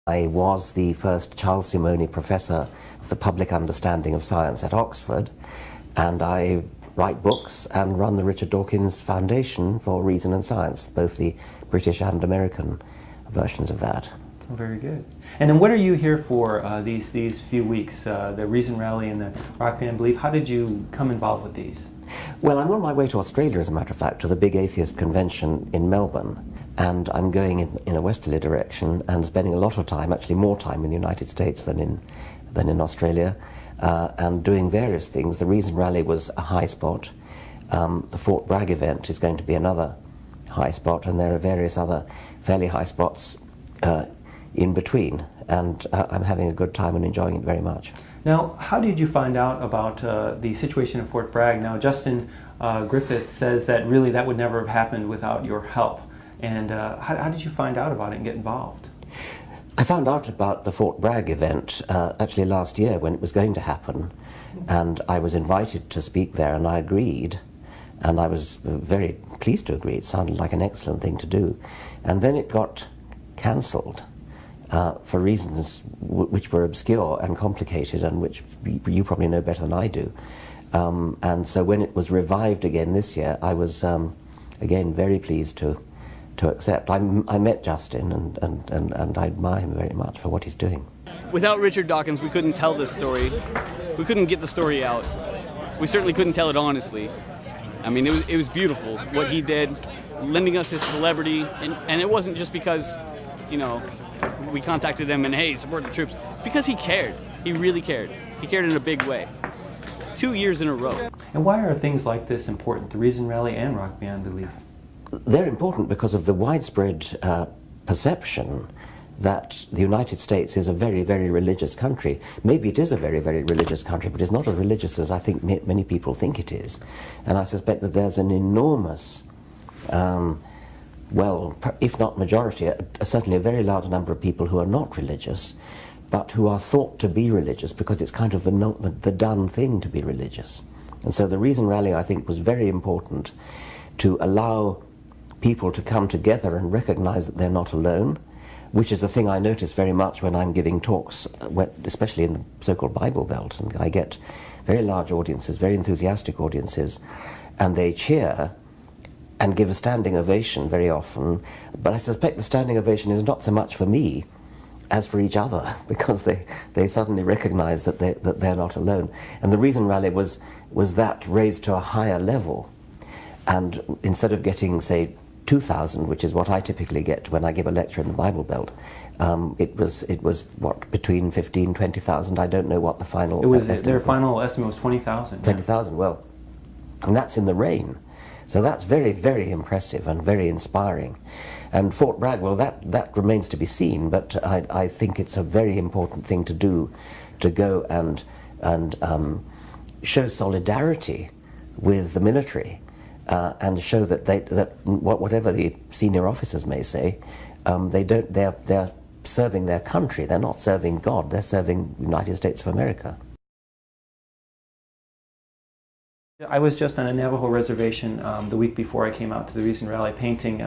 I was the first Charles Simonyi Professor of the Public Understanding of Science at Oxford, and I write books and run the Richard Dawkins Foundation for Reason and Science, both the British and American versions of that. Oh, very good. And then what are you here for these few weeks, the Reason Rally and the Rock Band Belief? How did you come involved with these? Well, I'm on my way to Australia, as a matter of fact, to the big atheist convention in Melbourne. And I'm going in a westerly direction and spending a lot of time, actually more time in the United States than in Australia, and doing various things. The Reason Rally was a high spot. The Fort Bragg event is going to be another high spot, and there are various other fairly high spots in between. And I'm having a good time and enjoying it very much. Now, how did you find out about the situation in Fort Bragg? Now, Justin Griffith says that really that would never have happened without your help. And how did you find out about it and get involved? I found out about the Fort Bragg event actually last year when it was going to happen, and I was invited to speak there, and I agreed, and I was very pleased to agree. It sounded like an excellent thing to do. And then it got cancelled for reasons which were obscure and complicated, and which you probably know better than I do. And so when it was revived again this year, I was again very pleased to accept. I met Justin, and I admire him very much for what he's doing. Without Richard Dawkins, we couldn't tell this story. We couldn't get the story out. We certainly couldn't tell it honestly. I mean, it was beautiful what he did, lending us his celebrity, and it wasn't just because, you know, we contacted him and, hey, support the troops. Because he cared. He really cared. He cared in a big way. 2 years in a row. And why are things like this important, the Reason Rally and Rock Beyond Belief? They're important because of the widespread perception that the United States is a very, very religious country. Maybe it is a very, very religious country, but it's not as religious as I think many people think it is. And I suspect that there's an enormous, well, if not majority, certainly a very large number of people who are not religious, but who are thought to be religious because it's kind of the done thing to be religious. And so the Reason Rally, I think, was very important to allow people to come together and recognize that they're not alone, which is a thing I notice very much when I'm giving talks, especially in the so-called Bible Belt, and I get very large audiences, very enthusiastic audiences, and they cheer and give a standing ovation very often, but I suspect the standing ovation is not so much for me as for each other, because they suddenly recognize that they're not alone. And the Reason Rally was that raised to a higher level, and instead of getting, say, 2,000, which is what I typically get when I give a lecture in the Bible Belt, it was what, between 15,000 20,000. I don't know what the final estimate. Their final estimate was 20,000. 20,000. Well, and that's in the rain, so that's very, very impressive and very inspiring. And Fort Bragg, well, that remains to be seen, but I think it's a very important thing to do, to go and show solidarity with the military. And show that whatever the senior officers may say, they're serving their country. They're not serving God. They're serving the United States of America. I was just on a Navajo reservation the week before I came out to the Reason Rally, painting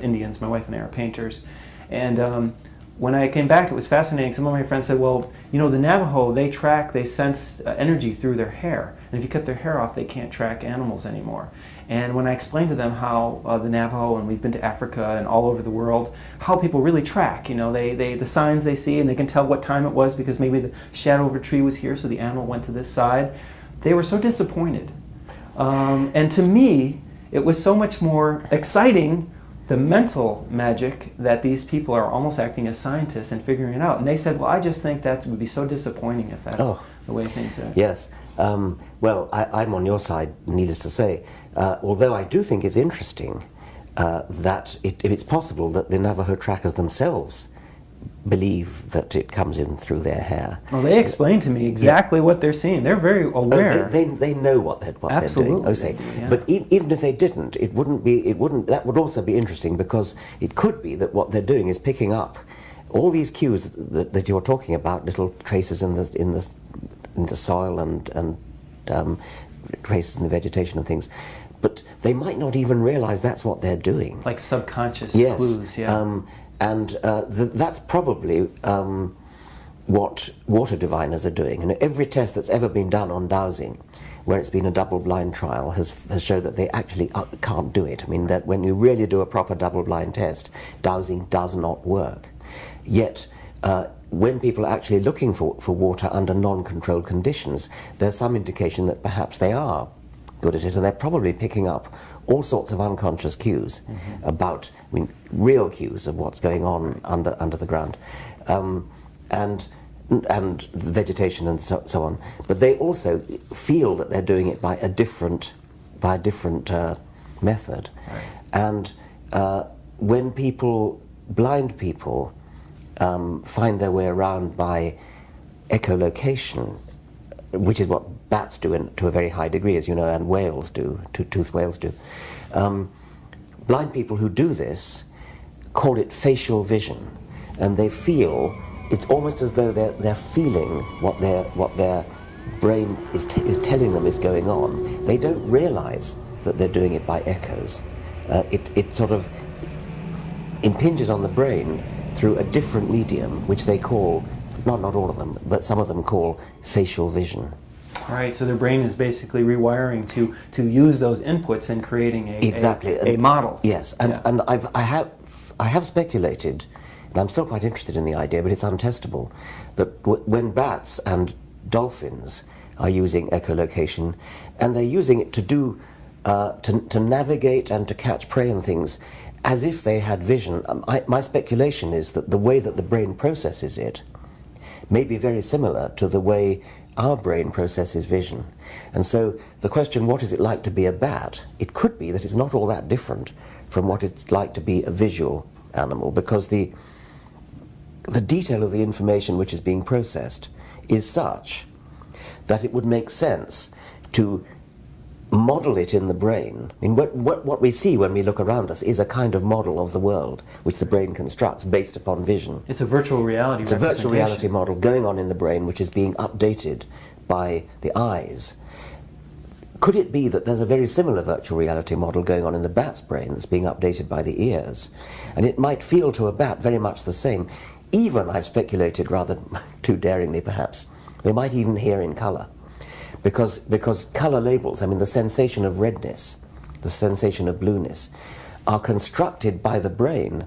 Indians. My wife and I are painters, and when I came back, it was fascinating. Some of my friends said, well, you know, the Navajo, they sense energy through their hair. And if you cut their hair off, they can't track animals anymore. And when I explained to them how the Navajo, and we've been to Africa and all over the world, how people really track, you know, the signs they see, and they can tell what time it was because maybe the shadow of a tree was here, so the animal went to this side. They were so disappointed. And to me, it was so much more exciting, the mental magic that these people are almost acting as scientists and figuring it out. And they said, well, I just think that would be so disappointing if that's the way things are. Yes. Well, I'm on your side, needless to say. Although I do think it's interesting that if it's possible that the Navajo trackers themselves believe that it comes in through their hair. Well, they explained to me exactly what they're seeing. They're very aware. They know what they're doing. Oh, say. Yeah. But even if they didn't, that would also be interesting, because it could be that what they're doing is picking up all these cues that you're talking about, little traces in the soil and traces in the vegetation and things. But they might not even realize that's what they're doing. Like subconscious yes. clues, yeah. And that's probably what water diviners are doing. And every test that's ever been done on dowsing, where it's been a double-blind trial, has shown that they actually can't do it. I mean, that when you really do a proper double-blind test, dowsing does not work. Yet, when people are actually looking for water under non-controlled conditions, there's some indication that perhaps they are good at it, and they're probably picking up all sorts of unconscious cues about, I mean, real cues of what's going on under the ground. And vegetation and so on, but they also feel that they're doing it by a different method. Right. And when blind people find their way around by echolocation, which is what bats do to a very high degree, as you know, and whales do, toothed whales do. Blind people who do this call it facial vision, and they feel. It's almost as though they're feeling what their brain is telling them is going on. They don't realize that they're doing it by echoes. It sort of impinges on the brain through a different medium, which they call, not all of them, but some of them call facial vision. Right, so their brain is basically rewiring to use those inputs and creating a model. Yes, and I have speculated, and I'm still quite interested in the idea, but it's untestable, that when bats and dolphins are using echolocation, and they're using it to do, to navigate and to catch prey and things, as if they had vision, my speculation is that the way that the brain processes it may be very similar to the way our brain processes vision. And so the question, what is it like to be a bat? It could be that it's not all that different from what it's like to be a visual animal, because the detail of the information which is being processed is such that it would make sense to model it in the brain. I mean, what we see when we look around us is a kind of model of the world which the brain constructs based upon vision. It's a virtual reality. It's a virtual reality model going on in the brain which is being updated by the eyes. Could it be that there's a very similar virtual reality model going on in the bat's brain that's being updated by the ears? And it might feel to a bat very much the same. Even, I've speculated rather too daringly perhaps, they might even hear in colour. Because colour labels, I mean the sensation of redness, the sensation of blueness, are constructed by the brain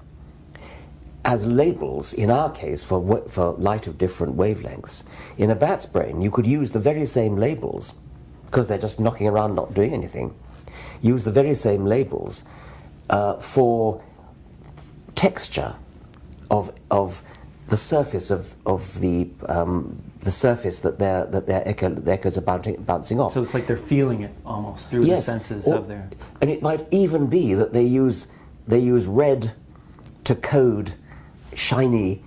as labels, in our case, for light of different wavelengths. In a bat's brain, you could use the very same labels, because they're just knocking around not doing anything, use the very same labels for texture of the surface of the surface that their echoes are bouncing off. So it's like they're feeling it almost through the senses of their. And it might even be that they use red to code shiny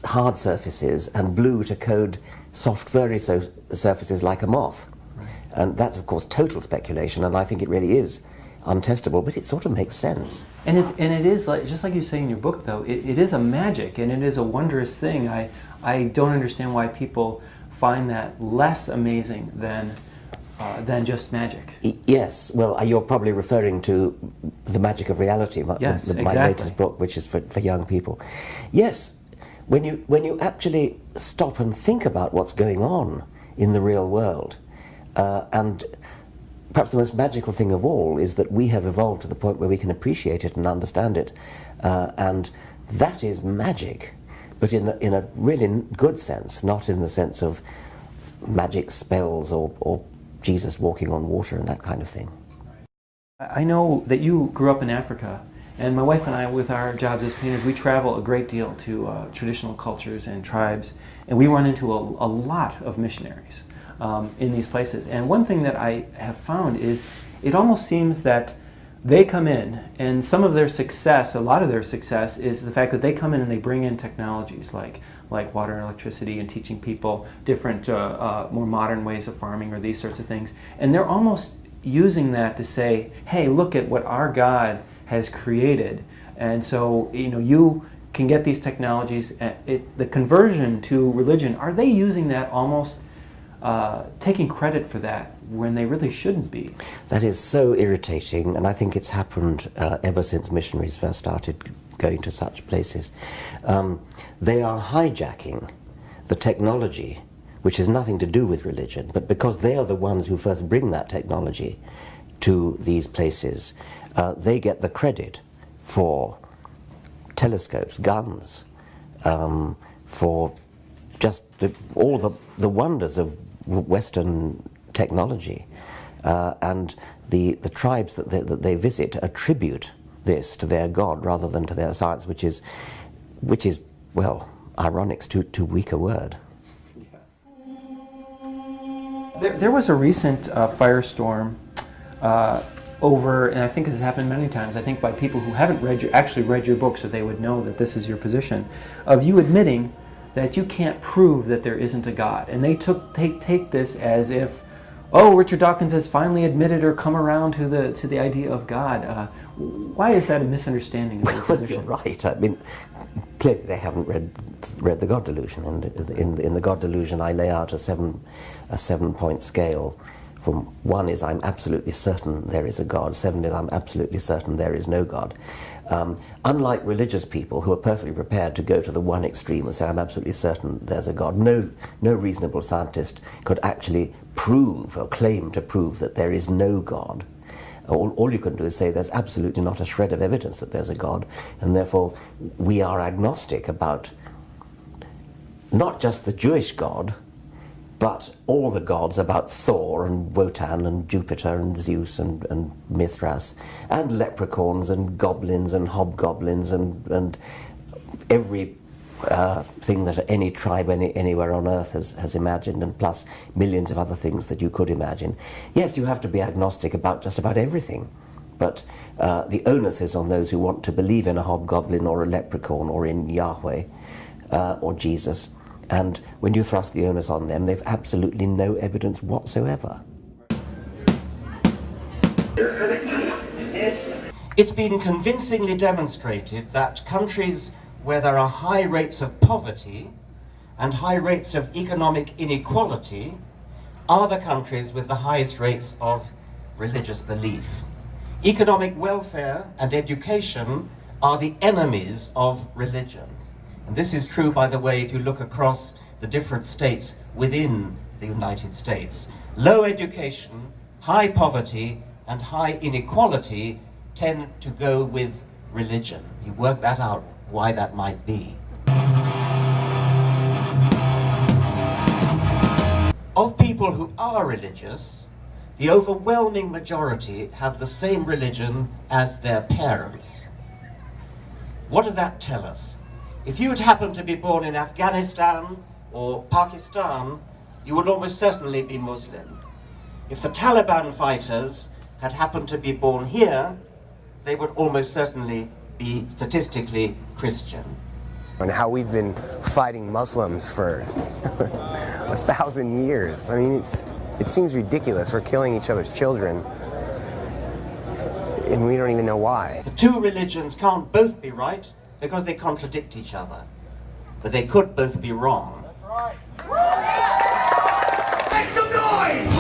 hard surfaces and blue to code soft furry surfaces like a moth. Right. And that's of course total speculation, and I think it really is untestable, but it sort of makes sense. And it is like, just like you say in your book, though, it is a magic and it is a wondrous thing. I don't understand why people find that less amazing than just magic. Yes, well, you're probably referring to The Magic of Reality, yes, my latest book, which is for young people. Yes, when you actually stop and think about what's going on in the real world, and perhaps the most magical thing of all is that we have evolved to the point where we can appreciate it and understand it, and that is magic, but in a really good sense, not in the sense of magic spells or Jesus walking on water and that kind of thing. I know that you grew up in Africa, and my wife and I, with our jobs as painters, we travel a great deal to traditional cultures and tribes, and we run into a lot of missionaries in these places. And one thing that I have found is it almost seems that they come in, and some of their success, a lot of their success, is the fact that they come in and they bring in technologies like water and electricity and teaching people different, more modern ways of farming or these sorts of things. And they're almost using that to say, hey, look at what our God has created. And so, you can get these technologies. The conversion to religion, are they using that almost taking credit for that when they really shouldn't be. That is so irritating, and I think it's happened ever since missionaries first started going to such places. They are hijacking the technology, which has nothing to do with religion, but because they are the ones who first bring that technology to these places, they get the credit for telescopes, guns, for just all the wonders of Western technology. And the tribes that they visit attribute this to their God rather than to their science, which is well, ironic's too weak a word. There was a recent firestorm over, and I think this has happened many times, I think by people who haven't actually read your book, so they would know that this is your position, of you admitting that you can't prove that there isn't a God. And they take this as if, oh, Richard Dawkins has finally admitted or come around to the idea of God. Why is that a misunderstanding of your position? You're right. I mean, clearly they haven't read the God Delusion. And in the God Delusion, I lay out a seven-point scale. From 1 is I'm absolutely certain there is a God. 7 is I'm absolutely certain there is no God. Unlike religious people who are perfectly prepared to go to the one extreme and say I'm absolutely certain there's a God, no reasonable scientist could actually prove or claim to prove that there is no God. All you can do is say there's absolutely not a shred of evidence that there's a God, and therefore we are agnostic about not just the Jewish God, but all the gods, about Thor and Wotan and Jupiter and Zeus and Mithras and leprechauns and goblins and hobgoblins and every thing that any tribe anywhere on earth has imagined, and plus millions of other things that you could imagine. Yes, you have to be agnostic about just about everything, but the onus is on those who want to believe in a hobgoblin or a leprechaun or in Yahweh or Jesus. And when you thrust the onus on them, they've absolutely no evidence whatsoever. It's been convincingly demonstrated that countries where there are high rates of poverty and high rates of economic inequality are the countries with the highest rates of religious belief. Economic welfare and education are the enemies of religion. And this is true, by the way, if you look across the different states within the United States. Low education, high poverty, and high inequality tend to go with religion. You work that out, why that might be. Of people who are religious, the overwhelming majority have the same religion as their parents. What does that tell us? If you had happened to be born in Afghanistan or Pakistan, you would almost certainly be Muslim. If the Taliban fighters had happened to be born here, they would almost certainly be statistically Christian. And how we've been fighting Muslims for 1,000 years. I mean, it seems ridiculous. We're killing each other's children, and we don't even know why. The two religions can't both be right, because they contradict each other. But they could both be wrong. That's right. Make some noise!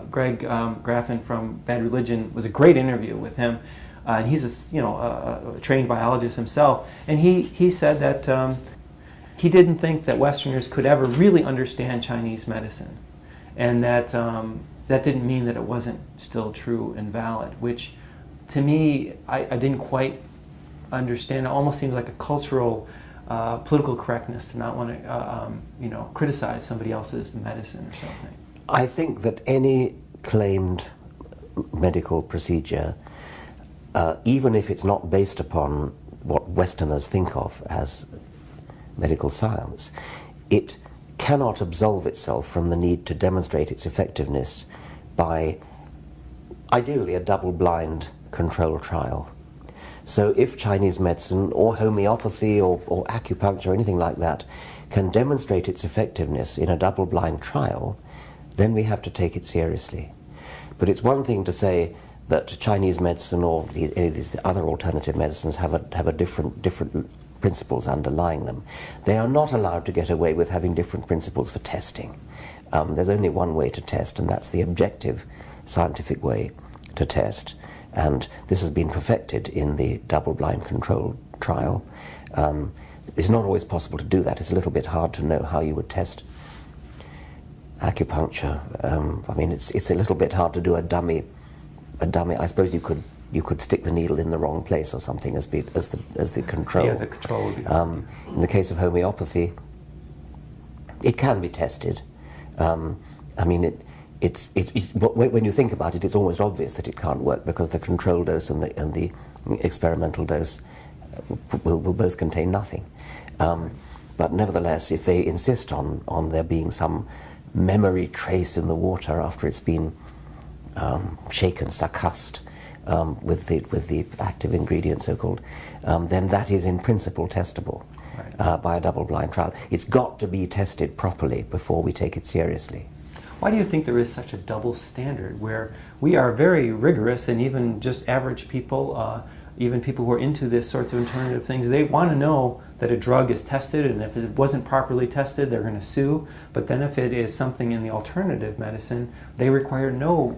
Greg Graffin from Bad Religion was a great interview with him. And he's a trained biologist himself. And he said that he didn't think that Westerners could ever really understand Chinese medicine. And that that didn't mean that it wasn't still true and valid, which to me, I didn't quite understand. It almost seems like a cultural, political correctness to not want to, criticize somebody else's medicine or something. I think that any claimed medical procedure, even if it's not based upon what Westerners think of as medical science, it cannot absolve itself from the need to demonstrate its effectiveness by, ideally, a double-blind control trial. So if Chinese medicine or homeopathy or acupuncture or anything like that can demonstrate its effectiveness in a double-blind trial, then we have to take it seriously. But it's one thing to say that Chinese medicine or any of these other alternative medicines have a different principles underlying them. They are not allowed to get away with having different principles for testing. There's only one way to test, and that's the objective scientific way to test. And this has been perfected in the double-blind controlled trial. It's not always possible to do that. It's a little bit hard to know how you would test acupuncture. I mean, it's a little bit hard to do a dummy. I suppose you could stick the needle in the wrong place or something as the control. Yeah, the control would be in the case of homeopathy, it can be tested. I mean, when you think about it, it's almost obvious that it can't work because the control dose and the experimental dose will both contain nothing. But nevertheless, if they insist on there being some memory trace in the water after it's been shaken, succussed with the active ingredient, so-called, then that is in principle testable by a double-blind trial. It's got to be tested properly before we take it seriously. Why do you think there is such a double standard where we are very rigorous, and even just average people, even people who are into this sorts of alternative things, they want to know that a drug is tested, and if it wasn't properly tested, they're going to sue. But then if it is something in the alternative medicine, they require none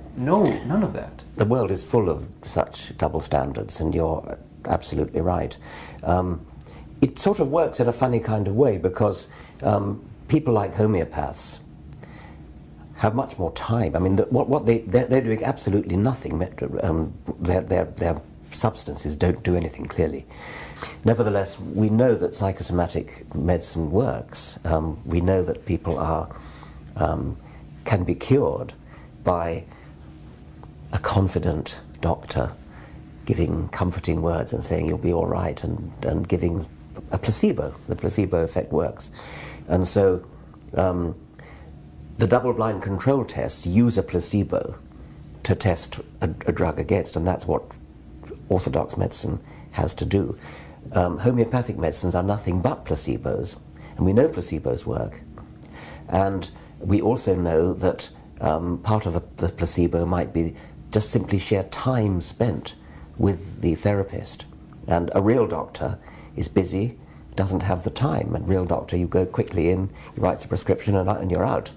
of that. The world is full of such double standards, and you're absolutely right. It sort of works in a funny kind of way because people like homeopaths have much more time. I mean, they're doing absolutely nothing. Their substances don't do anything, clearly. Nevertheless, we know that psychosomatic medicine works. We know that people can be cured by a confident doctor giving comforting words and saying you'll be all right, and giving a placebo. The placebo effect works. And so the double-blind control tests use a placebo to test a drug against, and that's what orthodox medicine has to do. Homeopathic medicines are nothing but placebos, and we know placebos work. And we also know that part of the placebo might be just simply sheer time spent with the therapist. And a real doctor is busy, doesn't have the time. And real doctor, you go quickly in, he writes a prescription, and you're out.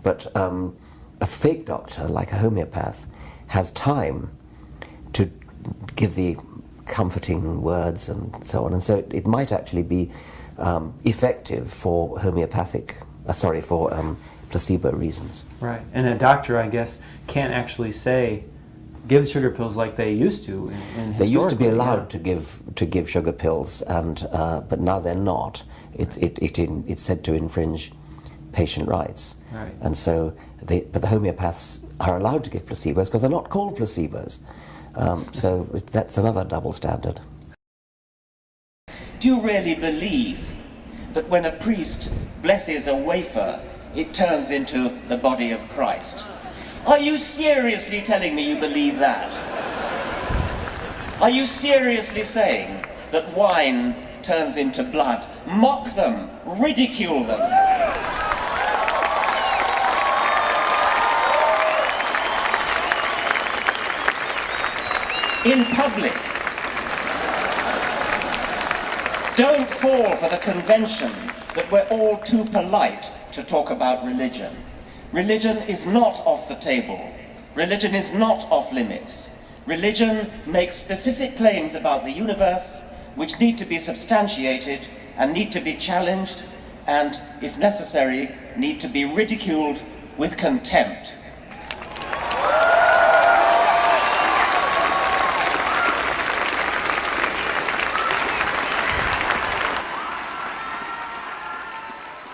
But a fake doctor, like a homeopath, has time to give the comforting words and so on. And so it might actually be effective for placebo reasons. Right. And a doctor, I guess, can't actually say, give sugar pills like they used to. They used to be allowed to give sugar pills, but now they're not. It's said to infringe patient rights. Right. And so, but the homeopaths are allowed to give placebos because they're not called placebos. So that's another double standard. Do you really believe that when a priest blesses a wafer, it turns into the body of Christ? Are you seriously telling me you believe that? Are you seriously saying that wine turns into blood? Mock them, ridicule them. In public, don't fall for the convention that we're all too polite to talk about religion. Religion is not off the table. Religion is not off limits. Religion makes specific claims about the universe which need to be substantiated and need to be challenged and, if necessary, need to be ridiculed with contempt.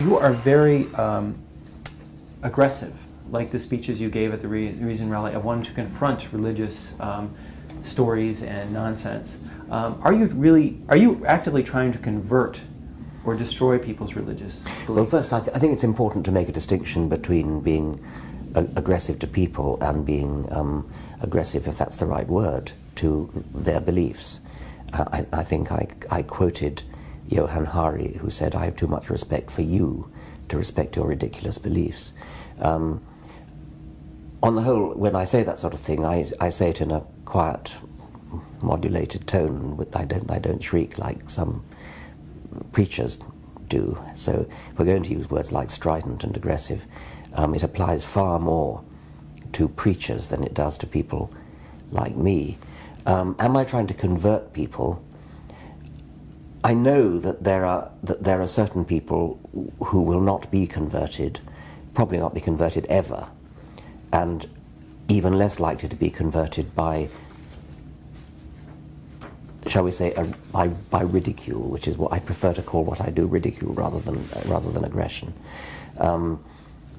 You are very aggressive, like the speeches you gave at the Reason Rally, of wanting to confront religious stories and nonsense. Are you actively trying to convert or destroy people's religious beliefs? Well, first, I think it's important to make a distinction between being aggressive to people and being aggressive, if that's the right word, to their beliefs. I think I quoted Johann Hari, who said, "I have too much respect for you to respect your ridiculous beliefs." On the whole, when I say that sort of thing, I say it in a quiet, modulated tone. I don't shriek like some preachers do. So if we're going to use words like strident and aggressive, it applies far more to preachers than it does to people like me. Am I trying to convert people? I know that there are certain people who will not be converted, probably not be converted ever, and even less likely to be converted by, shall we say, by ridicule, which is what I prefer to call what I do, ridicule, rather than aggression.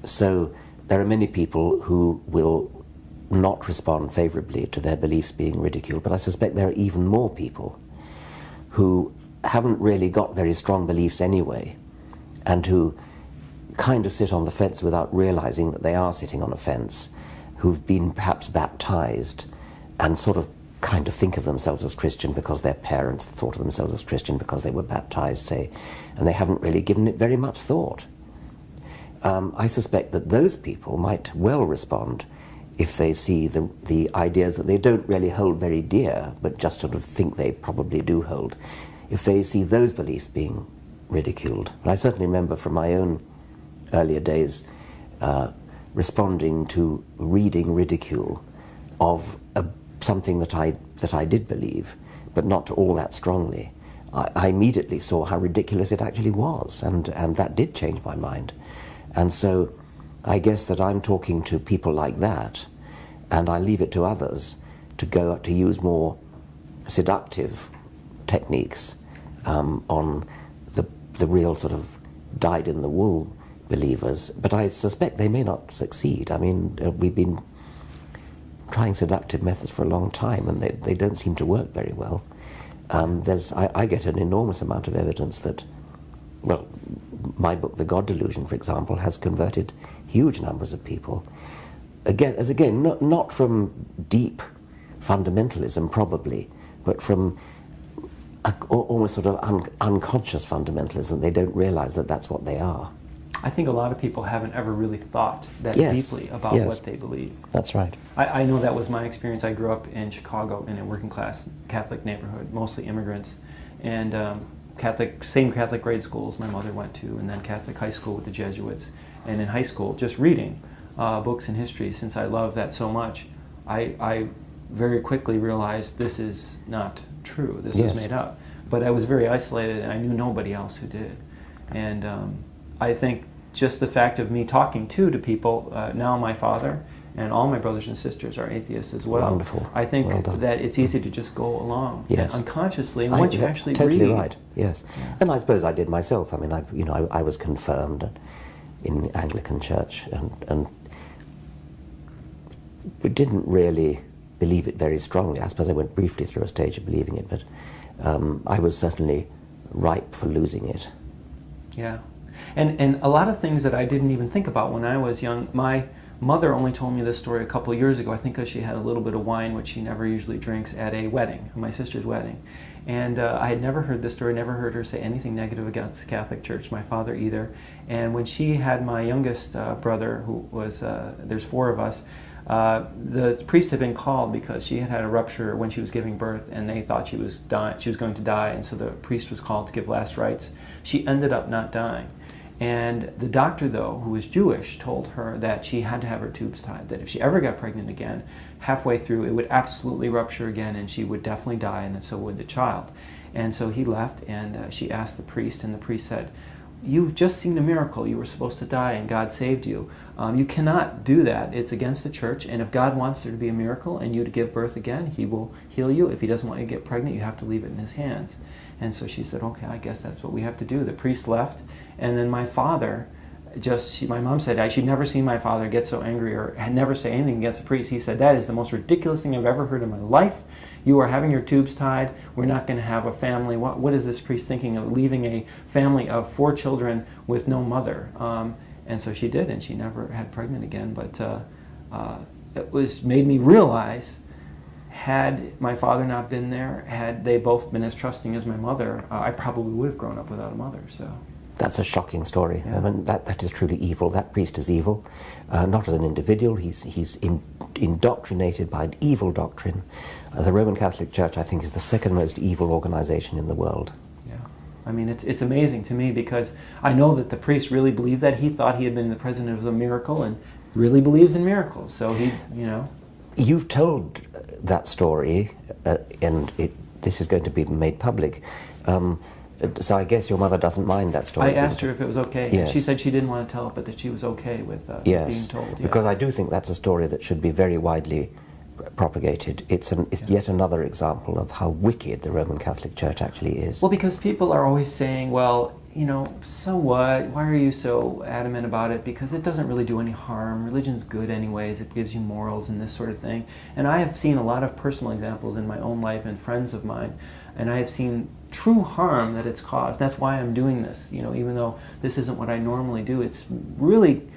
So there are many people who will not respond favourably to their beliefs being ridiculed, but I suspect there are even more people who haven't really got very strong beliefs anyway, and who kind of sit on the fence without realising that they are sitting on a fence, who've been perhaps baptised and sort of kind of think of themselves as Christian because their parents thought of themselves as Christian because they were baptised, say, and they haven't really given it very much thought. I suspect that those people might well respond if they see the ideas that they don't really hold very dear, but just sort of think they probably do hold, if they see those beliefs being ridiculed. And I certainly remember from my own earlier days responding to reading ridicule of something that I did believe, but not all that strongly. I immediately saw how ridiculous it actually was, and that did change my mind. And so I guess that I'm talking to people like that, and I leave it to others to go to use more seductive techniques on the real sort of dyed-in-the-wool believers. But I suspect they may not succeed. I mean, we've been trying seductive methods for a long time, and they don't seem to work very well. I get an enormous amount of evidence that, well, my book, The God Delusion, for example, has converted huge numbers of people. Again, not from deep fundamentalism, probably, but from almost sort of unconscious fundamentalism. They don't realize that that's what they are. I think a lot of people haven't ever really thought that deeply about what they believe. That's right. I know that was my experience. I grew up in Chicago in a working class Catholic neighborhood, mostly immigrants, and same Catholic grade schools my mother went to, and then Catholic high school with the Jesuits. And in high school, just reading books and history, since I love that so much, I very quickly realized this is not true. This was made up. But I was very isolated, and I knew nobody else who did. And I think just the fact of me talking to people, now my father and all my brothers and sisters are atheists as well. Wonderful. I think that it's easy to just go along unconsciously, and once you actually totally read. Right. Yes, and I suppose I did myself. I mean, I was confirmed in Anglican Church, and we didn't really believe it very strongly. I suppose I went briefly through a stage of believing it, but I was certainly ripe for losing it. Yeah. And a lot of things that I didn't even think about when I was young. My mother only told me this story a couple of years ago, I think because she had a little bit of wine, which she never usually drinks, at a wedding, my sister's wedding. And I had never heard this story, never heard her say anything negative against the Catholic Church, my father either. And when she had my youngest brother, who was, there's 4 of us, the priest had been called because she had had a rupture when she was giving birth, and they thought she was going to die, and so the priest was called to give last rites. She ended up not dying. And the doctor, though, who was Jewish, told her that she had to have her tubes tied, that if she ever got pregnant again, halfway through it would absolutely rupture again and she would definitely die, and so would the child. And so he left, and she asked the priest, and the priest said, "You've just seen a miracle. You were supposed to die and God saved you. You cannot do that. It's against the church, and if God wants there to be a miracle and you to give birth again, he will heal you. If he doesn't want you to get pregnant, you have to leave it in his hands." And so she said, "Okay, I guess that's what we have to do." The priest left, and then my father, my mom said she'd never seen my father get so angry or had never say anything against the priest. He said, "That is the most ridiculous thing I've ever heard in my life. You are having your tubes tied. We're not going to have a family. What is this priest thinking of, leaving a family of 4 children with no mother?" And so she did, and she never had pregnant again. But it made me realize, had my father not been there, had they both been as trusting as my mother, I probably would have grown up without a mother. So that's a shocking story. Yeah. I mean, that is truly evil. That priest is evil, not as an individual. He's indoctrinated by an evil doctrine. The Roman Catholic Church, I think, is the 2nd most evil organization in the world. yeah. I mean, it's amazing to me because I know that the priest really believed that. He thought he had been the president of a miracle and really believes in miracles. So he, you know. You've told that story, and this is going to be made public. So I guess your mother doesn't mind that story. I asked her if it was okay. Yes. She said she didn't want to tell it, but that she was okay with being told. Yeah. Because I do think that's a story that should be very widely propagated. It's yet another example of how wicked the Roman Catholic Church actually is. Well, because people are always saying, well, you know, so what? Why are you so adamant about it? Because it doesn't really do any harm. Religion's good anyways. It gives you morals and this sort of thing. And I have seen a lot of personal examples in my own life and friends of mine, and I have seen true harm that it's caused. That's why I'm doing this, you know, even though this isn't what I normally do. It's really,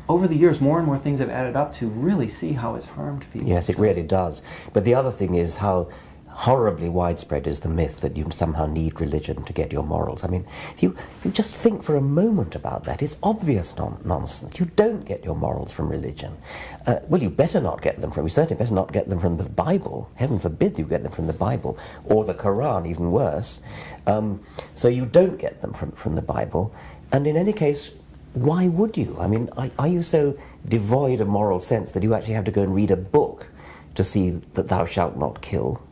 over the years, more and more things have added up to really see how it's harmed people. Yes, it really does. But the other thing is how horribly widespread is the myth that you somehow need religion to get your morals. I mean, if you just think for a moment about that, it's obvious nonsense. You don't get your morals from religion. Well, you better not get them from, you certainly better not get them from the Bible. Heaven forbid you get them from the Bible, or the Quran, even worse. So you don't get them from the Bible, and in any case, why would you? I mean, are you so devoid of moral sense that you actually have to go and read a book to see that thou shalt not kill?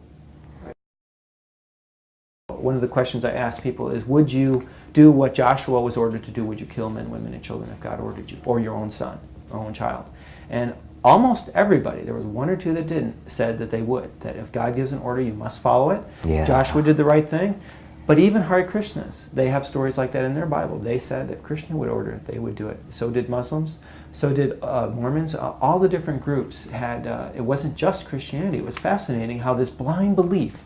One of the questions I ask people is, would you do what Joshua was ordered to do? Would you kill men, women, and children if God ordered you, or your own son, or own child? And almost everybody, there was one or two that didn't, said that they would, that if God gives an order, you must follow it. Yeah. Joshua did the right thing. But even Hare Krishnas, they have stories like that in their Bible. They said if Krishna would order it, they would do it. So did Muslims. So did Mormons. All the different groups had, it wasn't just Christianity. It was fascinating how this blind belief.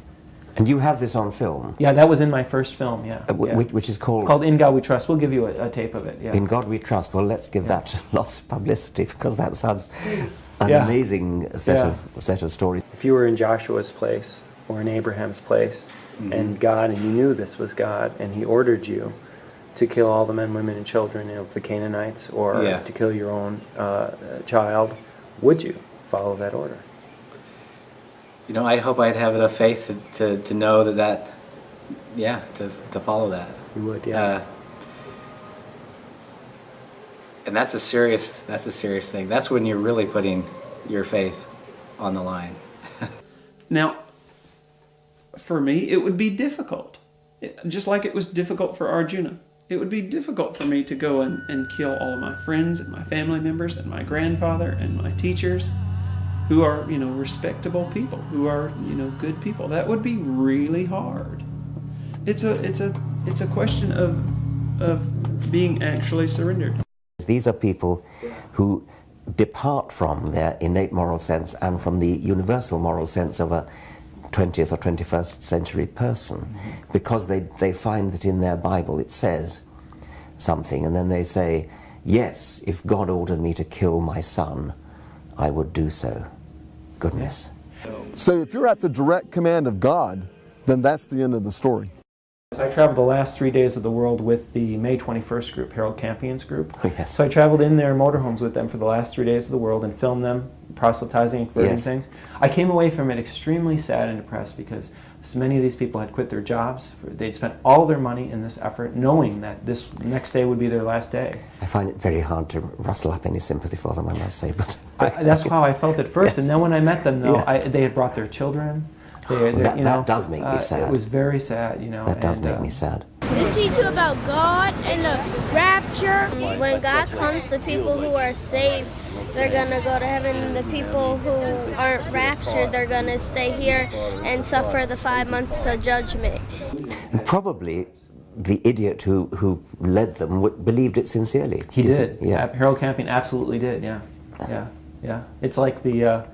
And you have this on film? Yeah, that was in my first film, yeah. Which is called? It's called In God We Trust. We'll give you a tape of it, yeah. In God We Trust. Well, let's give that lots of publicity, because that sounds an amazing set of stories. If you were in Joshua's place or in Abraham's place, and God, and you knew this was God, and He ordered you to kill all the men, women, and children of the Canaanites, or to kill your own child, would you follow that order? You know, I hope I'd have enough faith to know to follow that. You would, yeah. And that's a serious thing. That's when you're really putting your faith on the line. Now, for me, it would be difficult. Just like it was difficult for Arjuna. It would be difficult for me to go and kill all of my friends and my family members and my grandfather and my teachers, who are, you know, respectable people, who are, you know, good people. That would be really hard. It's a question of being actually surrendered. These are people who depart from their innate moral sense and from the universal moral sense of a 20th or 21st century person, because they find that in their Bible it says something, and then they say, yes, if God ordered me to kill my son, I would do so. Goodness. So if you're at the direct command of God, then that's the end of the story. I traveled the last 3 days of the world with the May 21st group, Harold Campion's group. Oh, yes. So I traveled in their motorhomes with them for the last 3 days of the world and filmed them, proselytizing, converting things. I came away from it extremely sad and depressed because so many of these people had quit their jobs. They'd spent all their money in this effort, knowing that this next day would be their last day. I find it very hard to rustle up any sympathy for them, I must say. But that's how I felt at first, and then when I met them, though, Yes. they had brought their children. That does make me sad. It was very sad, you know. That does make me sad. This teaches you about God and the rapture. When God comes, the people who are saved, they're going to go to heaven. And the people who aren't raptured, they're going to stay here and suffer the 5 months of judgment. And probably the idiot who led them believed it sincerely. He did. Yeah. Harold Campion absolutely did, yeah. It's like the,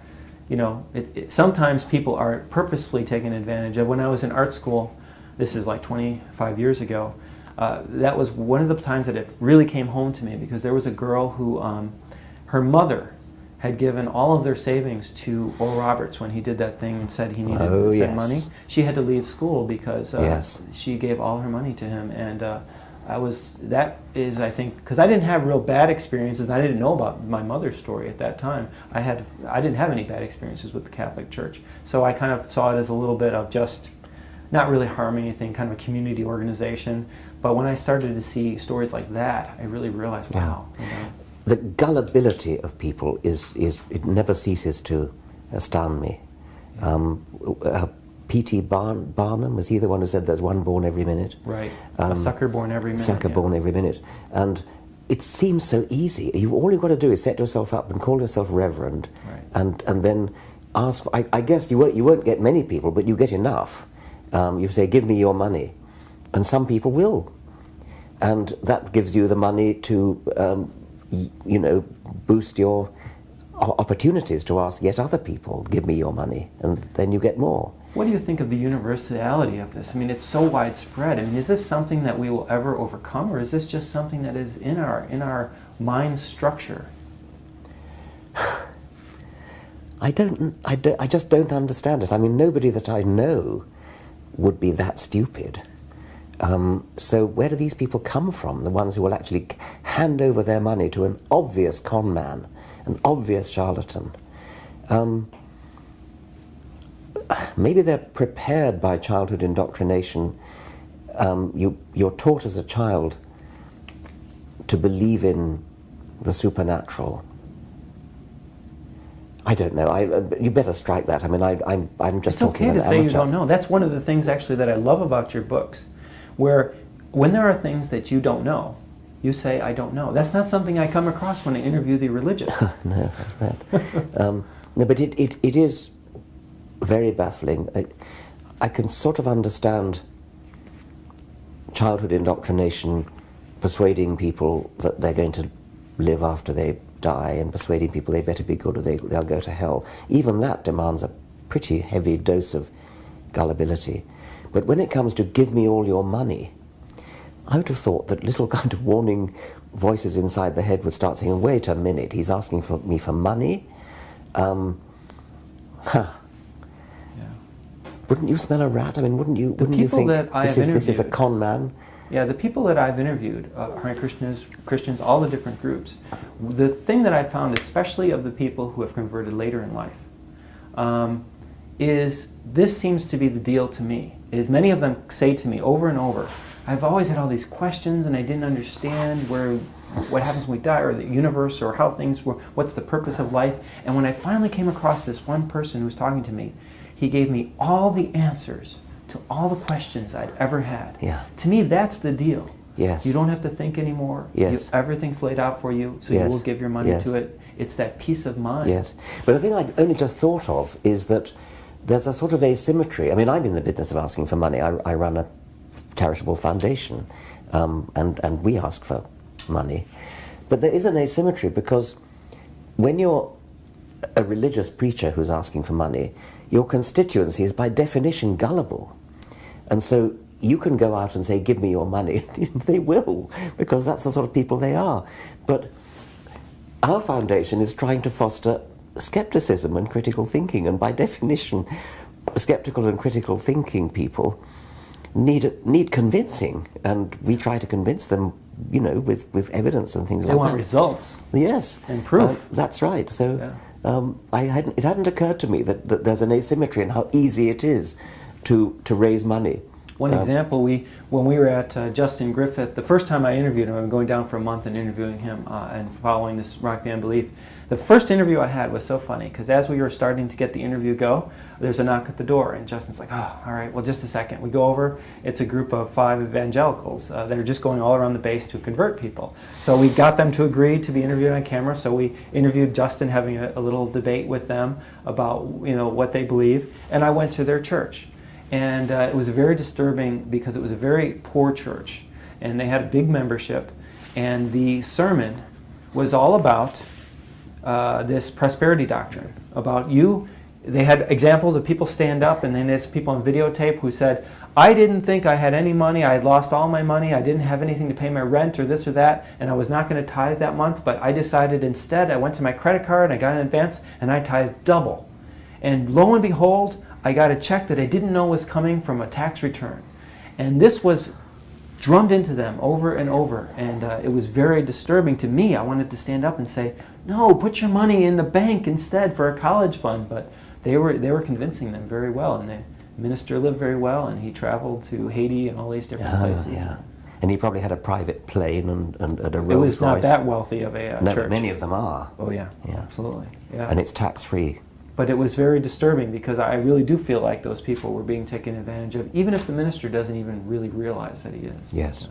you know, sometimes people are purposefully taken advantage of. When I was in art school, this is like 25 years ago, that was one of the times that it really came home to me, because there was a girl who, her mother had given all of their savings to Oral Roberts when he did that thing and said he needed money. She had to leave school because she gave all her money to him, and that is, I think, because I didn't have real bad experiences, and I didn't know about my mother's story at that time. I didn't have any bad experiences with the Catholic Church, so I kind of saw it as a little bit of just, not really harming anything, kind of a community organization. But when I started to see stories like that, I really realized, wow. Yeah. The gullibility of people it never ceases to astound me. P.T. Barnum, was he the one who said there's one born every minute? Right, a sucker born every minute. Sucker born every minute. And it seems so easy. All you've got to do is set yourself up and call yourself reverend, right. and then ask. I guess you won't get many people, but you get enough. You say, give me your money, and some people will. And that gives you the money to, boost your opportunities to ask yet other people, give me your money, and then you get more. What do you think of the universality of this? I mean, it's so widespread. I mean, is this something that we will ever overcome, or is this just something that is in our mind structure? I just don't understand it. I mean, nobody that I know would be that stupid. So where do these people come from, the ones who will actually hand over their money to an obvious con man, an obvious charlatan? Maybe they're prepared by childhood indoctrination. You're taught as a child to believe in the supernatural. I don't know. You better strike that. I mean, I'm just talking as an amateur. It's okay to say you don't know. That's one of the things, actually, that I love about your books, where when there are things that you don't know, you say, I don't know. That's not something I come across when I interview the religious. No, no, but it is very baffling. I can sort of understand childhood indoctrination persuading people that they're going to live after they die, and persuading people they better be good or they'll go to hell. Even that demands a pretty heavy dose of gullibility. But when it comes to give me all your money, I would have thought that little kind of warning voices inside the head would start saying, wait a minute, he's asking me for money? Wouldn't you smell a rat? I mean, wouldn't you think this is a con man? Yeah, the people that I've interviewed, Christians, all the different groups, the thing that I found, especially of the people who have converted later in life, is this seems to be the deal to me, is many of them say to me over and over, I've always had all these questions and I didn't understand what happens when we die, or the universe, or how things work, what's the purpose of life. And when I finally came across this one person who was talking to me, he gave me all the answers to all the questions I'd ever had. Yeah. To me, that's the deal. Yes. You don't have to think anymore. Yes. Everything's laid out for you, so yes. you will give your money yes. to it. It's that peace of mind. Yes. But the thing I only just thought of is that there's a sort of asymmetry. I mean, I'm in the business of asking for money. I run a charitable foundation, and we ask for money. But there is an asymmetry, because when you're a religious preacher who's asking for money, your constituency is by definition gullible. And so you can go out and say, give me your money. They will, because that's the sort of people they are. But our foundation is trying to foster skepticism and critical thinking, and by definition, skeptical and critical thinking people need convincing, and we try to convince them, with evidence and things like that. They want results. Yes. And proof. That's right. So it hadn't occurred to me that there's an asymmetry in how easy it is to raise money. One example, when we were at Justin Griffith, the first time I interviewed him, I've been going down for a month and interviewing him and following this rock band Belief. The first interview I had was so funny, because as we were starting to get the interview go, there's a knock at the door, and Justin's like, oh, all right, well, just a second. We go over, it's a group of 5 evangelicals that are just going all around the base to convert people. So we got them to agree to be interviewed on camera, so we interviewed Justin, having a little debate with them about what they believe, and I went to their church. And it was very disturbing, because it was a very poor church, and they had a big membership, and the sermon was all about this prosperity doctrine, about they had examples of people stand up, and then there's people on videotape who said, I didn't think I had any money, I had lost all my money, I didn't have anything to pay my rent or this or that, and I was not going to tithe that month, but I decided instead, I went to my credit card, I got an advance, and I tithed double. And lo and behold, I got a check that I didn't know was coming from a tax return. And this was drummed into them over and over, and it was very disturbing to me. I wanted to stand up and say, no, put your money in the bank instead for a college fund, but they were convincing them very well, and minister lived very well, and he traveled to Haiti and all these different places. Yeah. And he probably had a private plane and a Rolls Royce. It was not that wealthy of a No, church. but many of them are. Oh yeah, absolutely. Yeah. And it's tax-free. But it was very disturbing because I really do feel like those people were being taken advantage of, even if the minister doesn't even really realize that he is. Yes.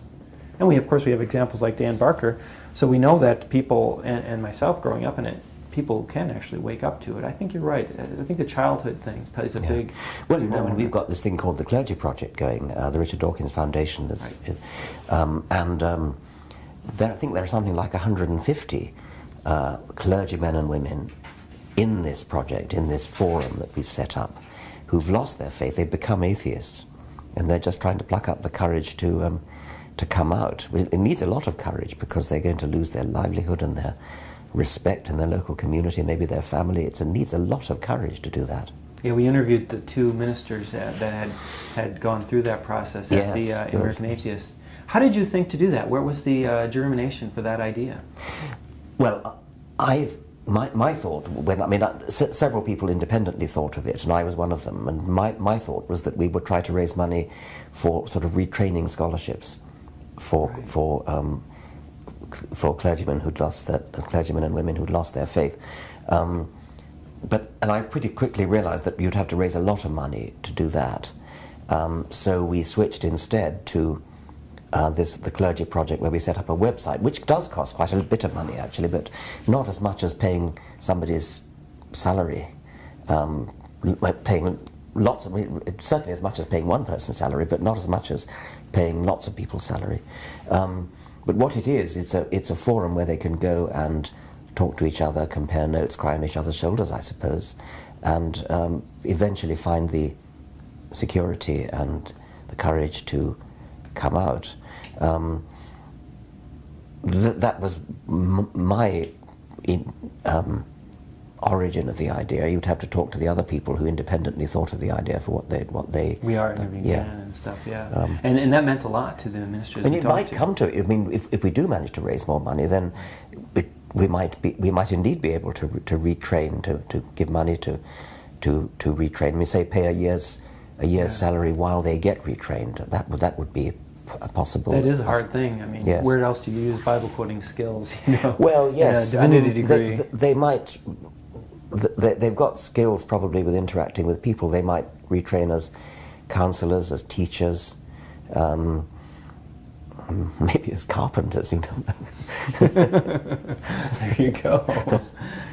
And of course, we have examples like Dan Barker, so we know that people, and myself growing up in it, people can actually wake up to it. I think you're right. I think the childhood thing plays a big... Well, you know, we've got this thing called the Clergy Project going, the Richard Dawkins Foundation. Right. I think there are something like 150 clergymen and women in this project, in this forum that we've set up, who've lost their faith. They've become atheists, and they're just trying to pluck up the courage to come out. It needs a lot of courage because they're going to lose their livelihood and their respect in their local community, maybe their family. It needs a lot of courage to do that. Yeah, we interviewed the two ministers that had gone through that process at the American Atheists. How did you think to do that? Where was the germination for that idea? Well, my thought, several people independently thought of it, and I was one of them, and my thought was that we would try to raise money for sort of retraining scholarships for clergymen clergymen and women who'd lost their faith. And I pretty quickly realized that you'd have to raise a lot of money to do that. So we switched instead to the Clergy Project, where we set up a website, which does cost quite a bit of money actually, but not as much as paying somebody's salary. Paying lots of, certainly as much as paying one person's salary, but not as much as paying lots of people's salary. But what it is, it's a forum where they can go and talk to each other, compare notes, cry on each other's shoulders, I suppose, and eventually find the security and the courage to come out. That was my origin of the idea. You'd have to talk to the other people who independently thought of the idea for what they. We are interviewing Dan and stuff, and that meant a lot to the ministers. And it might come to it. I mean, if we do manage to raise more money, then we might indeed be able to retrain, to give money to retrain. We say pay a year's salary while they get retrained. That would be a possible. That is a hard thing. I mean, where else do you use Bible quoting skills? You know, well, yes, divinity degree. They might. They've got skills probably with interacting with people. They might retrain as counselors, as teachers, maybe as carpenters. You know. There you go.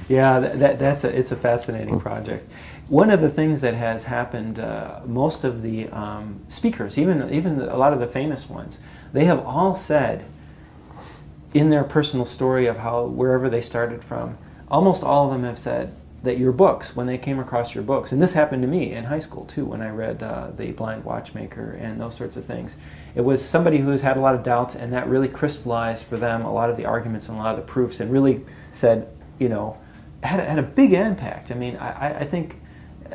Yeah, it's a fascinating project. One of the things that has happened, most of the speakers, even a lot of the famous ones, they have all said in their personal story of how wherever they started from, almost all of them have said that your books, when they came across your books, and this happened to me in high school too, when I read The Blind Watchmaker and those sorts of things. It was somebody who's had a lot of doubts, and that really crystallized for them a lot of the arguments and a lot of the proofs, and really said, you know, had a big impact. I mean, I think,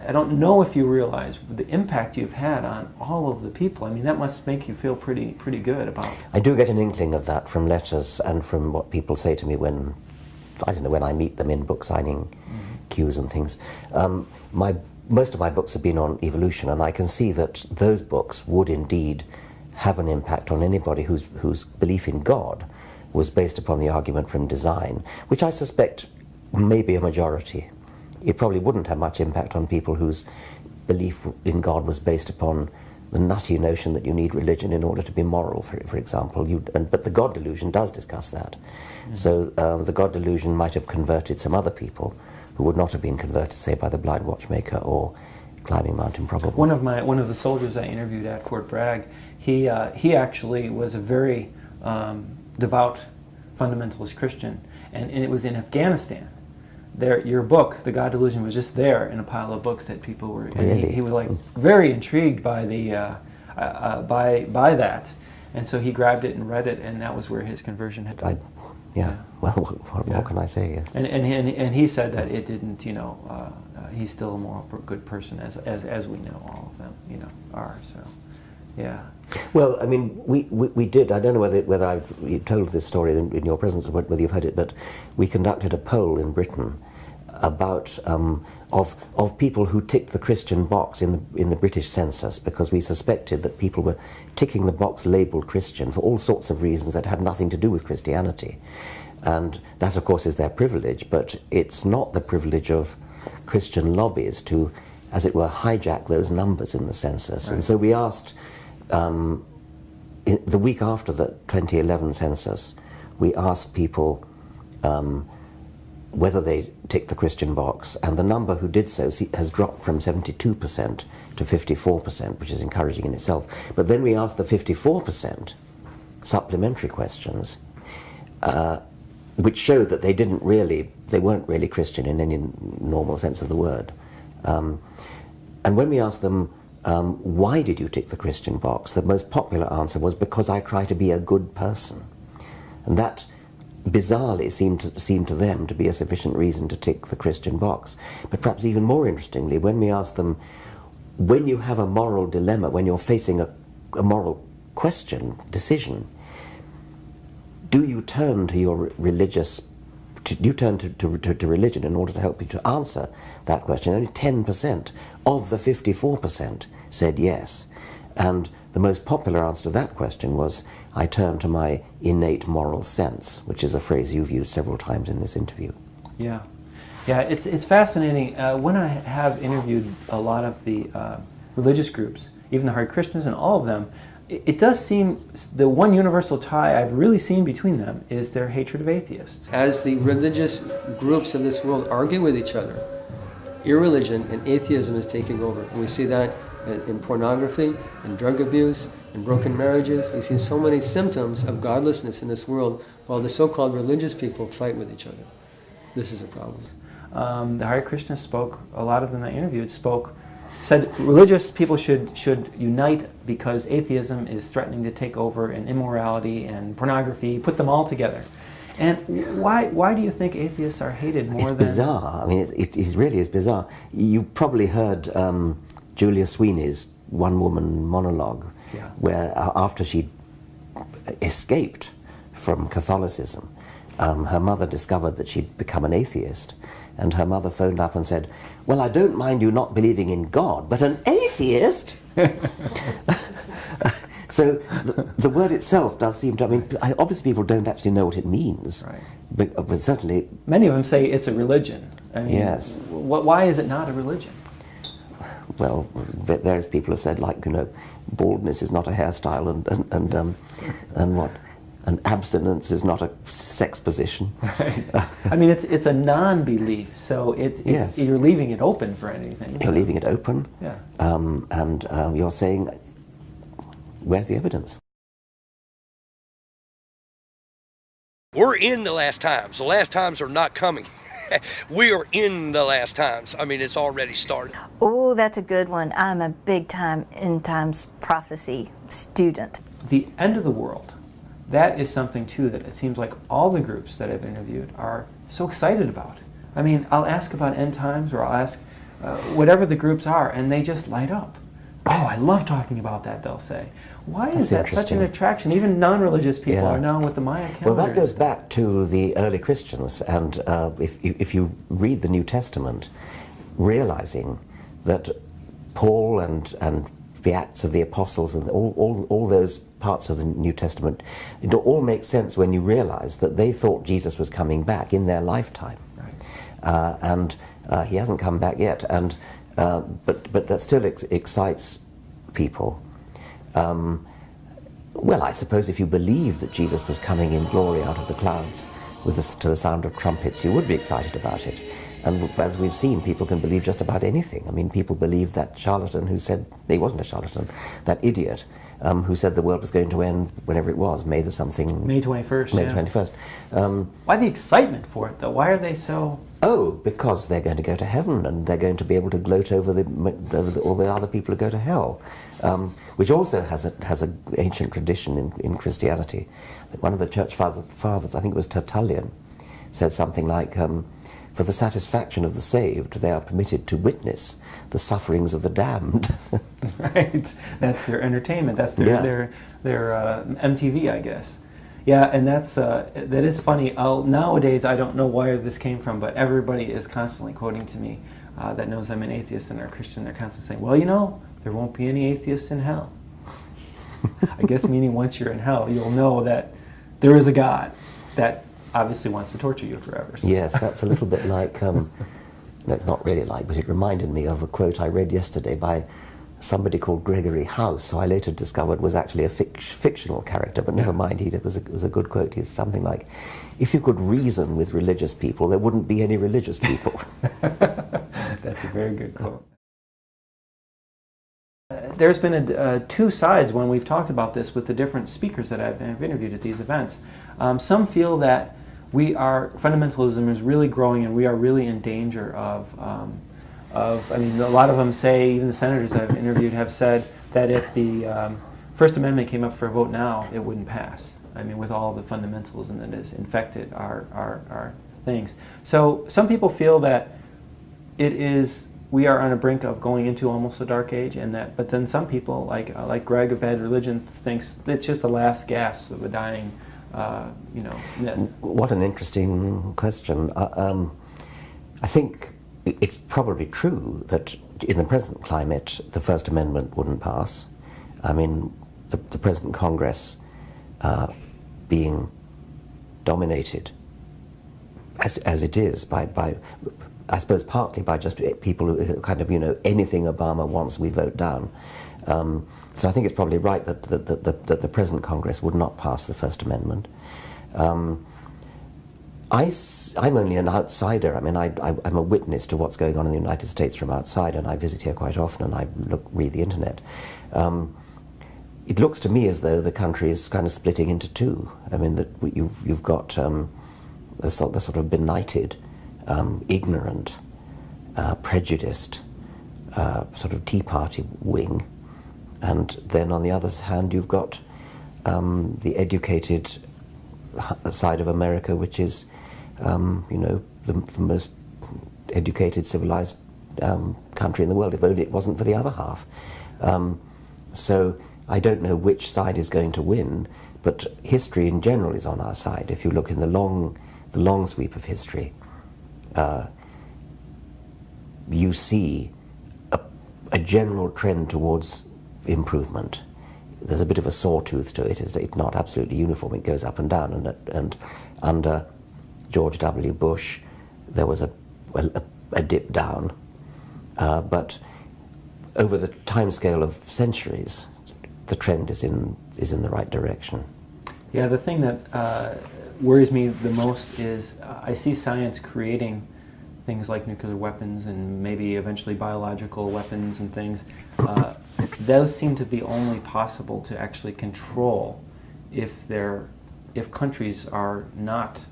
I don't know if you realize the impact you've had on all of the people. I mean, that must make you feel pretty good about it. I do get an inkling of that from letters and from what people say to me when I meet them in book signing queues and things. Most of my books have been on evolution, and I can see that those books would indeed have an impact on anybody whose belief in God was based upon the argument from design, which I suspect may be a majority. It probably wouldn't have much impact on people whose belief in God was based upon the nutty notion that you need religion in order to be moral, for example. But the God delusion does discuss that. So the God delusion might have converted some other people who would not have been converted, say, by the Blind Watchmaker or Climbing Mount Improbable. One of the soldiers I interviewed at Fort Bragg, he actually was a very devout fundamentalist Christian, and it was in Afghanistan. Your book, The God Delusion, was just there in a pile of books that people were. Really? He was like very intrigued by the by that, and so he grabbed it and read it, and that was where his conversion had come. Well, what can I say? Yes. And he said that it didn't. You know, he's still a moral good person, as we know all of them. You know, are so. Yeah. Well, I mean, we did. I don't know whether I've told this story in your presence, or whether you've heard it, but we conducted a poll in Britain about of people who ticked the Christian box in the British census, because we suspected that people were ticking the box labelled Christian for all sorts of reasons that had nothing to do with Christianity. And that, of course, is their privilege, but it's not the privilege of Christian lobbies to, as it were, hijack those numbers in the census. Right. And so we asked, the week after the 2011 census, we asked people whether they ticked the Christian box, and the number who did so has dropped from 72% to 54%, which is encouraging in itself. But then we asked the 54% supplementary questions, which showed that they weren't really Christian in any normal sense of the word. And when we asked them, why did you tick the Christian box, the most popular answer was, because I try to be a good person. And that bizarrely seemed to them to be a sufficient reason to tick the Christian box. But perhaps even more interestingly, when we asked them, when you have a moral dilemma, when you're facing a moral decision, do you turn to your religious, do you turn to religion in order to help you to answer that question? Only 10% of the 54% said yes. And the most popular answer to that question was, I turn to my innate moral sense, which is a phrase you've used several times in this interview. Yeah. Yeah, it's fascinating. When I have interviewed a lot of the religious groups, even the hard Christians and all of them, it does seem the one universal tie I've really seen between them is their hatred of atheists. As the religious groups of this world argue with each other, irreligion and atheism is taking over. And we see that in pornography, in drug abuse, in broken marriages. We see so many symptoms of godlessness in this world while the so-called religious people fight with each other. This is a problem. The Hare Krishnas spoke, a lot of them I interviewed said religious people should unite because atheism is threatening to take over, and immorality and pornography, put them all together. And why do you think atheists are hated more than... It's bizarre. I mean, it really is bizarre. You've probably heard Julia Sweeney's one-woman monologue, yeah, where after she escaped from Catholicism, her mother discovered that she'd become an atheist, and her mother phoned up and said, well, I don't mind you not believing in God, but an atheist? So the word itself does seem to, I mean, obviously people don't actually know what it means, right, but certainly... Many of them say it's a religion. I mean, yes. Why is it not a religion? Well, various people have said, like, you know, baldness is not a hairstyle, and what? And abstinence is not a sex position. Right. I mean, it's a non-belief, so yes, you're leaving it open for anything. You're leaving it open, yeah. And you're saying, where's the evidence? We're in the last times. The last times are not coming. We are in the last times. I mean, it's already started. Oh, that's a good one. I'm a big-time end times prophecy student. The end of the world. That is something, too, that it seems like all the groups that I've interviewed are so excited about. I mean, I'll ask about end times, or I'll ask whatever the groups are, and they just light up. Oh, I love talking about that, they'll say. Why is that such an attraction? Even non-religious people are now with the Maya calendar. Well, that goes back to the early Christians, and if you read the New Testament, realizing that Paul and the Acts of the Apostles and all those parts of the New Testament, it all makes sense when you realize that they thought Jesus was coming back in their lifetime. Right. And he hasn't come back yet, and but that still excites people. Well, I suppose if you believed that Jesus was coming in glory out of the clouds to the sound of trumpets, you would be excited about it. And as we've seen, people can believe just about anything. I mean, people believed that charlatan who said, he wasn't a charlatan, that idiot who said the world was going to end whenever it was, May the something... May 21st, May the 21st. Why the excitement for it, though? Why are they so... Oh, because they're going to go to heaven, and they're going to be able to gloat over all the other people who go to hell, which also has an ancient tradition in Christianity. One of the church fathers, I think it was Tertullian, said something like, for the satisfaction of the saved, they are permitted to witness the sufferings of the damned. Right, that's their entertainment. That's their MTV, I guess. Yeah, and that is funny. Nowadays, I don't know where this came from, but everybody is constantly quoting to me that knows I'm an atheist and are Christian. They're constantly saying, well, you know, there won't be any atheists in hell. I guess meaning once you're in hell, you'll know that there is a God that obviously wants to torture you forever. So. Yes, that's a little bit like, no, it's not really like, but it reminded me of a quote I read yesterday by somebody called Gregory House, who I later discovered was actually a fictional character, but never mind, it was a good quote. He's something like, if you could reason with religious people, there wouldn't be any religious people. That's a very good quote. There's been two sides when we've talked about this with the different speakers that I've interviewed at these events. Some feel that fundamentalism is really growing and we are really in danger of, I mean, a lot of them say, even the senators I've interviewed have said that if the First Amendment came up for a vote now, it wouldn't pass. I mean, with all the fundamentalism that has infected our things. So some people feel that we are on a brink of going into almost a dark age, but then some people, like Greg of Bad Religion, thinks it's just the last gasp of a dying, myth. What an interesting question. I think it's probably true that in the present climate, the First Amendment wouldn't pass. I mean, the present Congress being dominated as it is by I suppose partly by just people who kind of, anything Obama wants we vote down. So I think it's probably right that the present Congress would not pass the First Amendment. I'm only an outsider. I mean, I'm a witness to what's going on in the United States from outside, and I visit here quite often, and I read the internet. It looks to me as though the country is kind of splitting into two. I mean, that you've got the sort of benighted, ignorant, prejudiced sort of Tea Party wing, and then on the other hand you've got the educated side of America, which is the most educated, civilized country in the world, if only it wasn't for the other half. So I don't know which side is going to win, but history in general is on our side. If you look in the long sweep of history, you see a general trend towards improvement. There's a bit of a sawtooth to it. It's not absolutely uniform. It goes up and down. And under George W. Bush, there was a dip down. But over the timescale of centuries, the trend is in the right direction. Yeah, the thing that worries me the most is I see science creating things like nuclear weapons and maybe eventually biological weapons and things. Those seem to be only possible to actually control if countries are not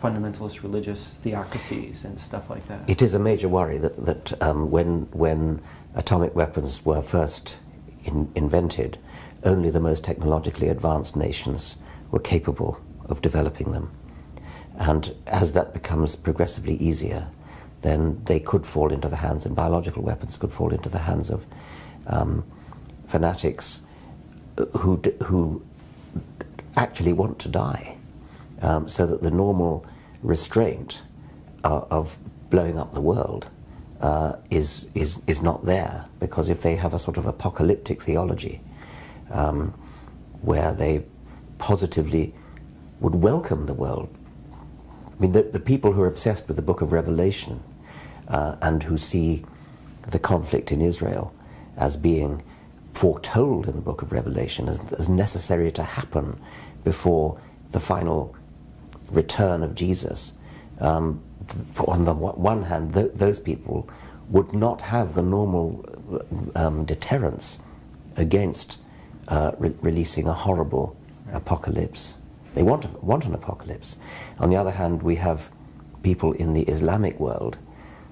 fundamentalist religious theocracies and stuff like that. It is a major worry that when atomic weapons were first invented, only the most technologically advanced nations were capable of developing them. And as that becomes progressively easier, then they could fall into the hands, and biological weapons could fall into the hands of fanatics who actually want to die, so that the normal restraint of blowing up the world is not there, because if they have a sort of apocalyptic theology where they positively would welcome the world. I mean, the people who are obsessed with the book of Revelation and who see the conflict in Israel as being foretold in the book of Revelation, as necessary to happen before the final return of Jesus. On the one hand, those people would not have the normal deterrence against releasing a horrible apocalypse. They want an apocalypse. On the other hand, we have people in the Islamic world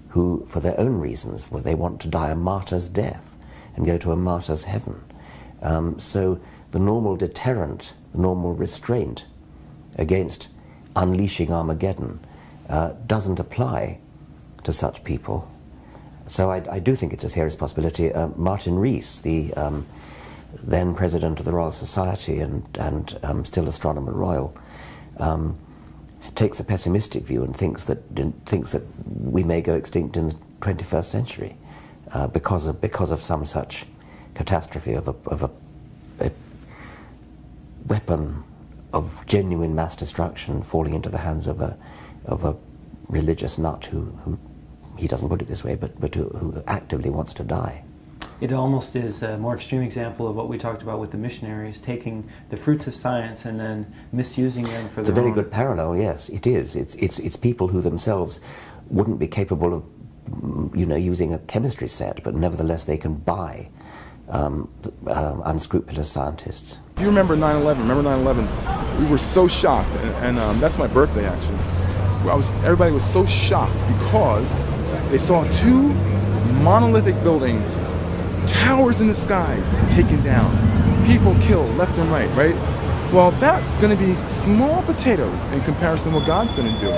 who, for their own reasons, they want to die a martyr's death and go to a martyr's heaven. So the normal deterrent, the normal restraint against unleashing Armageddon doesn't apply to such people. So I do think it's a serious possibility. Martin Rees, the then President of the Royal Society and still Astronomer Royal, takes a pessimistic view and thinks that we may go extinct in the 21st century because of some such catastrophe of a weapon of genuine mass destruction falling into the hands of a religious nut who he doesn't put it this way, but who actively wants to die. It almost is a more extreme example of what we talked about with the missionaries, taking the fruits of science and then misusing them for their own. It's a very good parallel, yes, it is. It's people who themselves wouldn't be capable of, using a chemistry set, but nevertheless they can buy unscrupulous scientists. If you remember 9/11, we were so shocked, and that's my birthday actually. Everybody was so shocked because they saw two monolithic buildings, towers in the sky, taken down, people killed left and right? Well, that's going to be small potatoes in comparison to what God's going to do.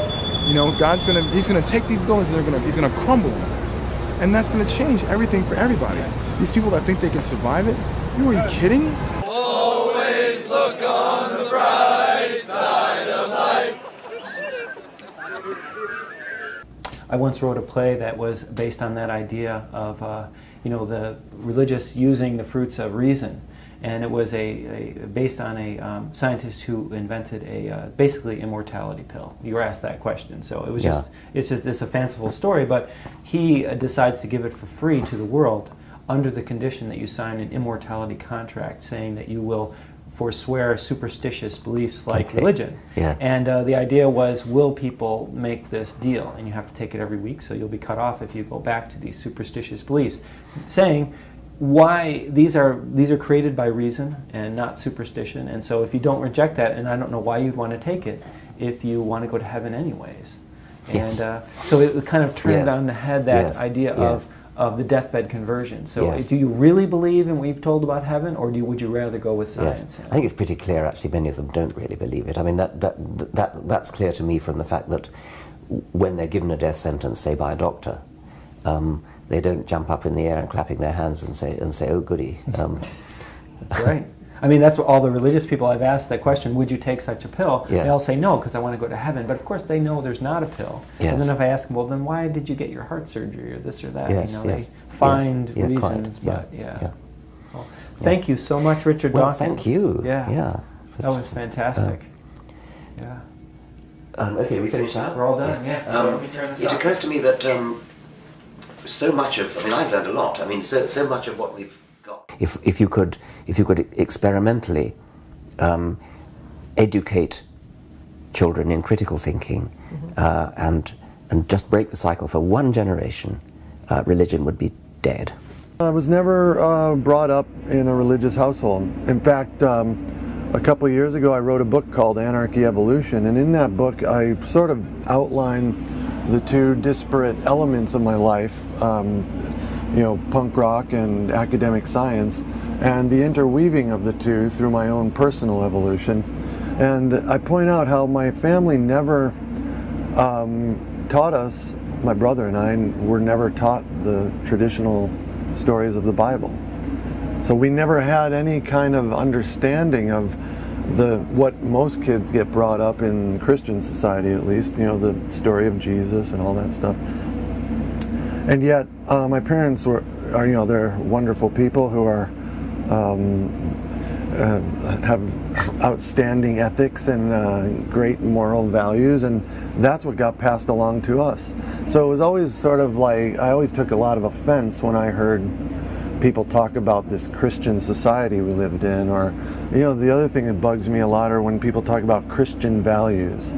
He's going to take these buildings and he's going to crumble them. And that's going to change everything for everybody. These people that think they can survive it, are you kidding? Always look on the bright side of life. I once wrote a play that was based on that idea of, the religious using the fruits of reason. And it was based on a scientist who invented a basically immortality pill. You were asked that question, so it was it's a fanciful story. But he decides to give it for free to the world under the condition that you sign an immortality contract, saying that you will forswear superstitious beliefs like religion. Yeah. And the idea was, will people make this deal? And you have to take it every week, so you'll be cut off if you go back to these superstitious beliefs, saying why these are created by reason and not superstition, and so if you don't reject that, and I don't know why you'd want to take it if you want to go to heaven anyways. Yes. And so it kind of turned on the head that idea Yes. of the deathbed conversion. So Yes. do you really believe in what we've told about heaven, or would you rather go with science? Yes. I think it's pretty clear actually many of them don't really believe it. I mean that's clear to me from the fact that when they're given a death sentence, say by a doctor, they don't jump up in the air and clapping their hands and say oh goody. Right. I mean, that's what all the religious people I've asked that question, would you take such a pill? Yeah. They all say no, because I want to go to heaven. But of course they know there's not a pill. Yes. And then if I ask them, well, then why did you get your heart surgery or this or that? Yes, They find reasons, but Well, thank you so much, Richard Well, Dawkins. thank you. Yeah. That was fantastic. Okay, we finished now? We're all done, yeah. So let me turn this it off. occurs to me that so much of, I've learned a lot. So much of what we've got. If you could experimentally educate children in critical thinking and just break the cycle for one generation, religion would be dead. I was never brought up in a religious household. In fact, a couple of years ago I wrote a book called Anarchy Evolution, and in that book I sort of outlined the two disparate elements of my life, punk rock and academic science, and the interweaving of the two through my own personal evolution. And I point out how my family never taught us, my brother and I were never taught the traditional stories of the Bible. So we never had any kind of understanding of what most kids get brought up in Christian society, at least, the story of Jesus and all that stuff. And yet, my parents they're wonderful people who are have outstanding ethics and great moral values, and that's what got passed along to us. So it was always sort of like, I always took a lot of offense when I heard people talk about this Christian society we lived in, or the other thing that bugs me a lot are when people talk about Christian values,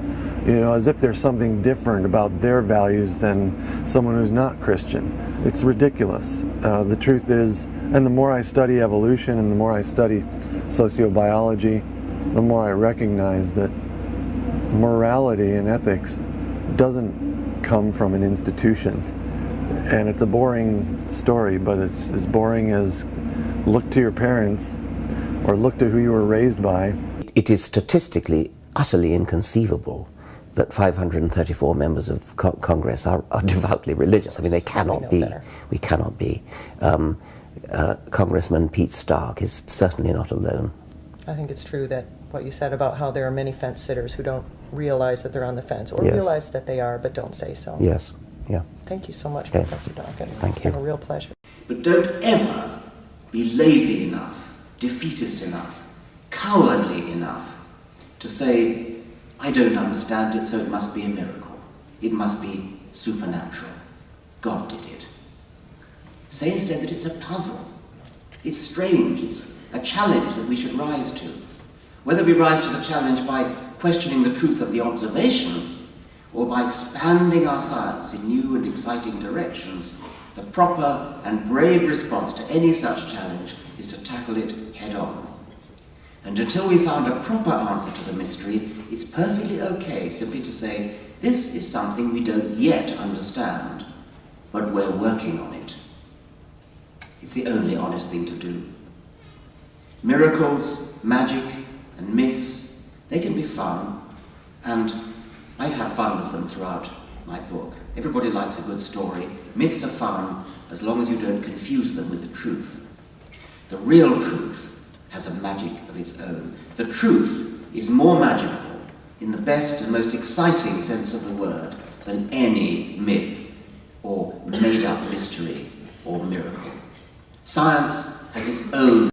as if there's something different about their values than someone who's not Christian. It's ridiculous. The truth is, and the more I study evolution and the more I study sociobiology, the more I recognize that morality and ethics doesn't come from an institution. And it's a boring story, but it's as boring as look to your parents or look to who you were raised by. It is statistically utterly inconceivable that 534 members of Congress are devoutly religious. They cannot be. We cannot be. Congressman Pete Stark is certainly not alone. I think it's true that what you said about how there are many fence sitters who don't realize that they're on the fence, or Yes. realize that they are but don't say so. Yes, yeah. Thank you so much, Okay. Professor Dawkins. Thank It's you. been a real pleasure. But don't ever be lazy enough, defeatist enough, cowardly enough to say, I don't understand it, so it must be a miracle. It must be supernatural. God did it. Say instead that it's a puzzle. It's strange. It's a challenge that we should rise to. Whether we rise to the challenge by questioning the truth of the observation, or by expanding our science in new and exciting directions, the proper and brave response to any such challenge is to tackle it head-on. And until we found a proper answer to the mystery, it's perfectly okay simply to say, this is something we don't yet understand, but we're working on it. It's the only honest thing to do. Miracles, magic, and myths, they can be fun, and I've had fun with them throughout my book. Everybody likes a good story. Myths are fun as long as you don't confuse them with the truth. The real truth has a magic of its own. The truth is more magical, in the best and most exciting sense of the word, than any myth or made-up mystery or miracle. Science has its own